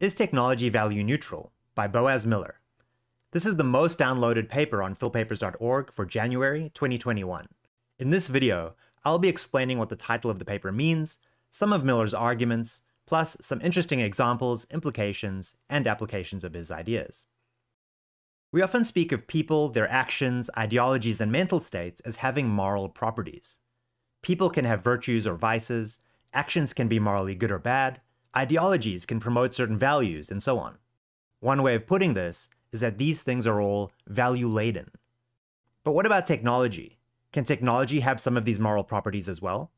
Is Technology Value Neutral? By Boaz Miller. This is the most downloaded paper on philpapers.org for January 2021. In this video, I'll be explaining what the title of the paper means, some of Miller's arguments, plus some interesting examples, implications, and applications of his ideas. We often speak of people, their actions, ideologies, and mental states as having moral properties. People can have virtues or vices, actions can be morally good or bad, ideologies can promote certain values, and so on. One way of putting this is that these things are all value-laden. But what about technology? Can technology have some of these moral properties as well?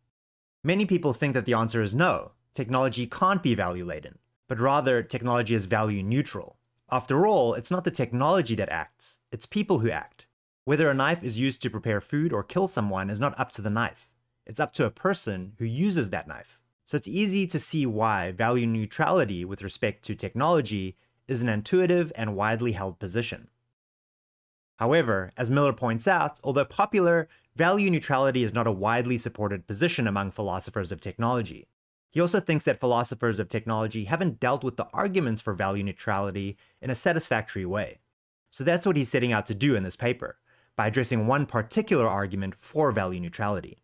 Many people think that the answer is no, technology can't be value-laden, but rather technology is value-neutral. After all, it's not the technology that acts, it's people who act. Whether a knife is used to prepare food or kill someone is not up to the knife. It's up to a person who uses that knife. So it's easy to see why value neutrality with respect to technology is an intuitive and widely held position. However, as Miller points out, although popular, value neutrality is not a widely supported position among philosophers of technology. He also thinks that philosophers of technology haven't dealt with the arguments for value neutrality in a satisfactory way. So that's what he's setting out to do in this paper, by addressing one particular argument for value neutrality.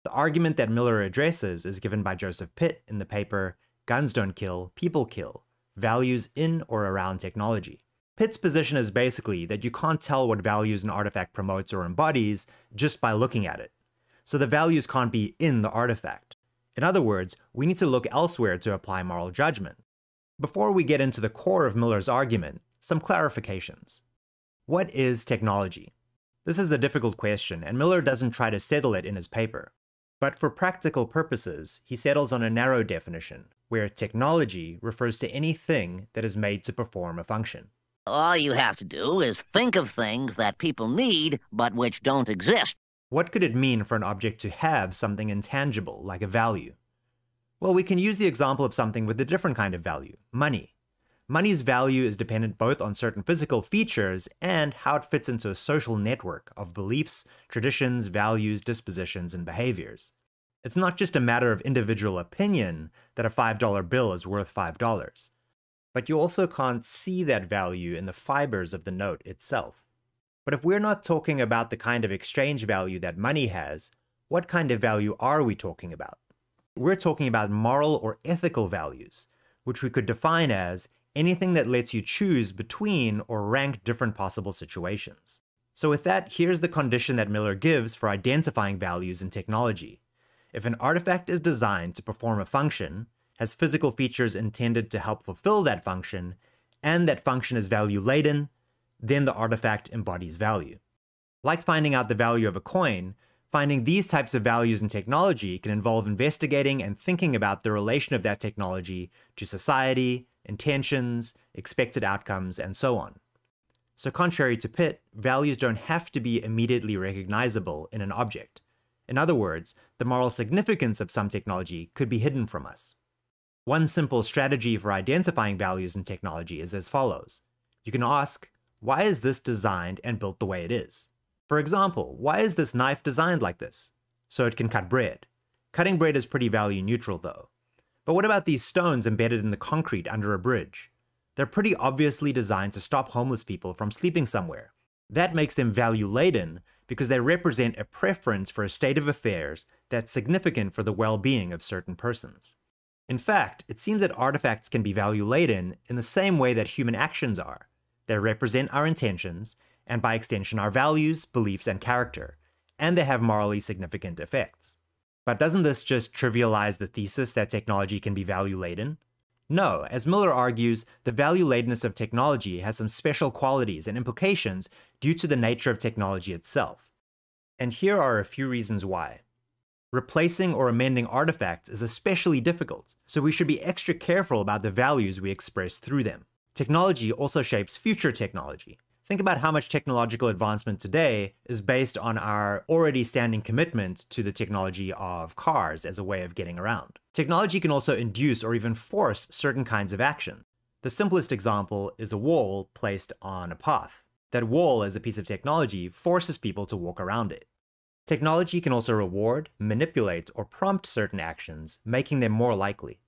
The argument that Miller addresses is given by Joseph Pitt in the paper Guns Don't Kill, People Kill: Values in or Around Technology. Pitt's position is basically that you can't tell what values an artifact promotes or embodies just by looking at it. So the values can't be in the artifact. In other words, we need to look elsewhere to apply moral judgment. Before we get into the core of Miller's argument, some clarifications. What is technology? This is a difficult question, and Miller doesn't try to settle it in his paper. But for practical purposes, he settles on a narrow definition, where technology refers to anything that is made to perform a function. All you have to do is think of things that people need, but which don't exist. What could it mean for an object to have something intangible, like a value? Well, we can use the example of something with a different kind of value: money. Money's value is dependent both on certain physical features and how it fits into a social network of beliefs, traditions, values, dispositions, and behaviors. It's not just a matter of individual opinion that a $5 bill is worth $5, but you also can't see that value in the fibers of the note itself. But if we're not talking about the kind of exchange value that money has, what kind of value are we talking about? We're talking about moral or ethical values, which we could define as anything that lets you choose between or rank different possible situations. So with that, here's the condition that Miller gives for identifying values in technology. If an artifact is designed to perform a function, has physical features intended to help fulfill that function, and that function is value-laden, then the artifact embodies value. Like finding out the value of a coin, finding these types of values in technology can involve investigating and thinking about the relation of that technology to society, intentions, expected outcomes, and so on. So contrary to Pitt, values don't have to be immediately recognizable in an object. In other words, the moral significance of some technology could be hidden from us. One simple strategy for identifying values in technology is as follows. You can ask, why is this designed and built the way it is? For example, why is this knife designed like this? So it can cut bread. Cutting bread is pretty value neutral though. But what about these stones embedded in the concrete under a bridge? They're pretty obviously designed to stop homeless people from sleeping somewhere. That makes them value-laden because they represent a preference for a state of affairs that's significant for the well-being of certain persons. In fact, it seems that artifacts can be value-laden in the same way that human actions are. They represent our intentions, and by extension our values, beliefs, and character, and they have morally significant effects. But doesn't this just trivialize the thesis that technology can be value-laden? No, as Miller argues, the value-ladenness of technology has some special qualities and implications due to the nature of technology itself. And here are a few reasons why. Replacing or amending artifacts is especially difficult, so we should be extra careful about the values we express through them. Technology also shapes future technology. Think about how much technological advancement today is based on our already standing commitment to the technology of cars as a way of getting around. Technology can also induce or even force certain kinds of action. The simplest example is a wall placed on a path. That wall, as a piece of technology, forces people to walk around it. Technology can also reward, manipulate, or prompt certain actions, making them more likely.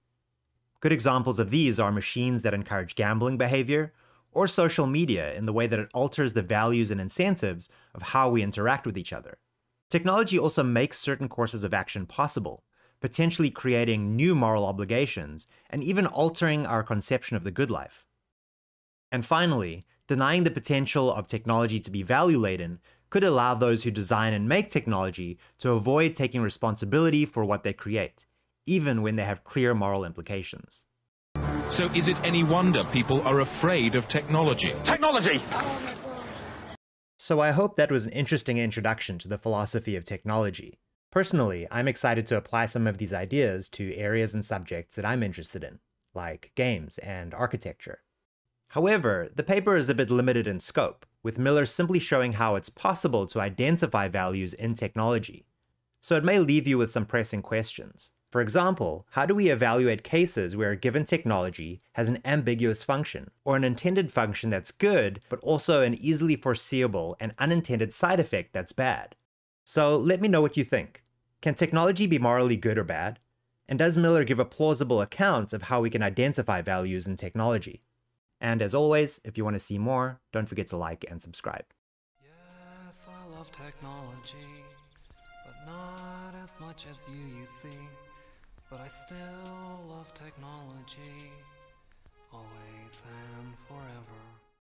Good examples of these are machines that encourage gambling behavior, or social media in the way that it alters the values and incentives of how we interact with each other. Technology also makes certain courses of action possible, potentially creating new moral obligations and even altering our conception of the good life. And finally, denying the potential of technology to be value-laden could allow those who design and make technology to avoid taking responsibility for what they create, even when they have clear moral implications. So is it any wonder people are afraid of technology? Technology! So I hope that was an interesting introduction to the philosophy of technology. Personally, I'm excited to apply some of these ideas to areas and subjects that I'm interested in, like games and architecture. However, the paper is a bit limited in scope, with Miller simply showing how it's possible to identify values in technology. So it may leave you with some pressing questions. For example, how do we evaluate cases where a given technology has an ambiguous function, or an intended function that's good, but also an easily foreseeable and unintended side effect that's bad? So let me know what you think. Can technology be morally good or bad? And does Miller give a plausible account of how we can identify values in technology? And as always, if you want to see more, don't forget to like and subscribe. Yes, I love technology, but not as much as you see. But I still love technology, always and forever.